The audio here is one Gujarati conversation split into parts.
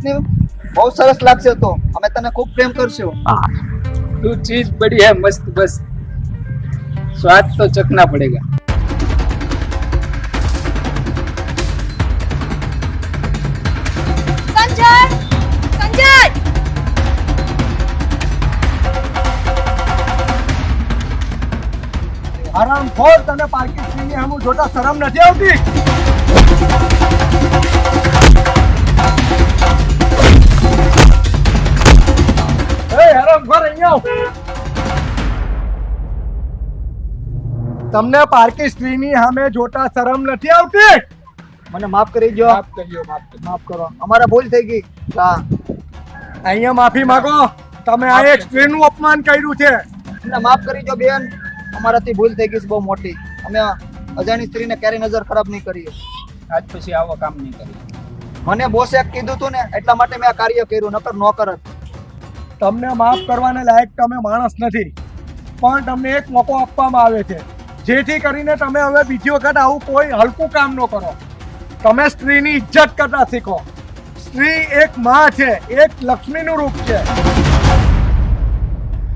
બહુ સરસ લાગશે તો અમે તને ખૂબ પ્રેમ કરશું. तू चीज बड़ी है मस्त बस स्वाद तो चखना पड़ेगा. संजय संजय આરામ ખોર તને પાર્કિંગ ની હમું જોતા શરમ નથી આવતી? એ આરામ ખોર અહીંયા આવ. તમને પાર્કિંગ સ્ત્રીની સામે જોતા શરમ નથી આવતી? મને માફ કરી દો. માફ કરો. અમારા ભૂલ થઈ ગઈ. હા, અહીંયા માફી માંગો. તમે આ એક સ્ત્રીનું અપમાન કર્યું છે. અમને માફ કરી દો બેન. અમારાથી ભૂલ થઈ ગઈ છે બહુ મોટી. અમે અજાણી સ્ત્રીને ક્યારેય નજર ખરાબ નહીં કરીએ. આજ પછી આવો કામ નહીં કરીએ. મને બોસે કીધું તું ને એટલા માટે મેં આ કાર્ય કર્યું, નકર ન કરત. તમને માફ કરવાને લાયક તમે માણસ નથી, પણ તમને એક મોકો આપવામાં આવે છે જેથી કરીને તમે હવે બીજી વખત આવું કોઈ હલકું કામ ન કરો. તમે સ્ત્રીની ઇજ્જત કરતા શીખો. સ્ત્રી એક માં છે, એક લક્ષ્મીનું રૂપ છે.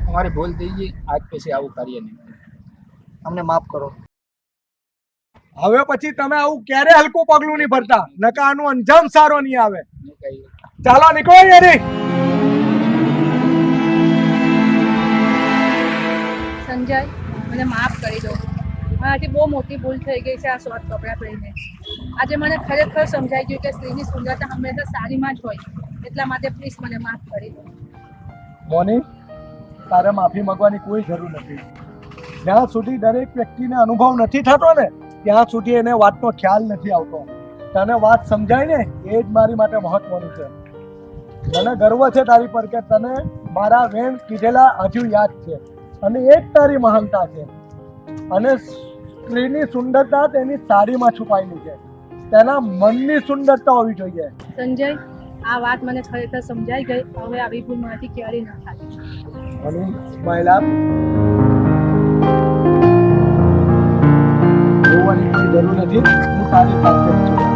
અમારી ભૂલ થઈ ગઈ. આજ પછી આવું કાર્ય નહીં કરીએ. અમને માફ કરો. હવે પછી તમે આવું ક્યારે હલકું પગલું નહીં ભરતા, નકા આનું અંજામ સારો નહીં આવે. નહીં કરીએ. ચાલો નીકળો યારી. સંજય મને માફ કરી દો. મારાથી બહુ મોટી ભૂલ થઈ ગઈ છે આ શોર્ટ કપડાં પહેરીને. આજે મને ખરેખર સમજાઈ ગયું કે સ્ત્રીની સુંદરતા હંમેશા સાડીમાં જ હોય. એટલા માટે પ્લીઝ મને માફ કરી દો. મોની, તારે માફી માંગવાની કોઈ જરૂર નથી. જ્યાં સુધી દરેક વ્યક્તિને અનુભવ નથી થતો ને ત્યાં સુધી એને વાતનો ખ્યાલ નથી આવતો. તને વાત સમજાય ને એ જ મારી માટે મહત્વનું છે. મને ગર્વ છે તારી પર કે તને મારા વેણ કીધેલા હજુ યાદ છે, અને એ જ તારી મહાનતા છે. અને સ્ત્રીની સુંદરતા તેની સાડીમાં છુપાયેલી છે. તેના મનની સુંદરતા હોવી જોઈએ. સંજય, આ વાત મને ખરેખર સમજાઈ ગઈ. હવે આવી ભૂલ મારાથી ક્યારેય ન થાય. અને મહિલા જોવાની કોઈ જરૂર નથી. હું તારી સાથે છું.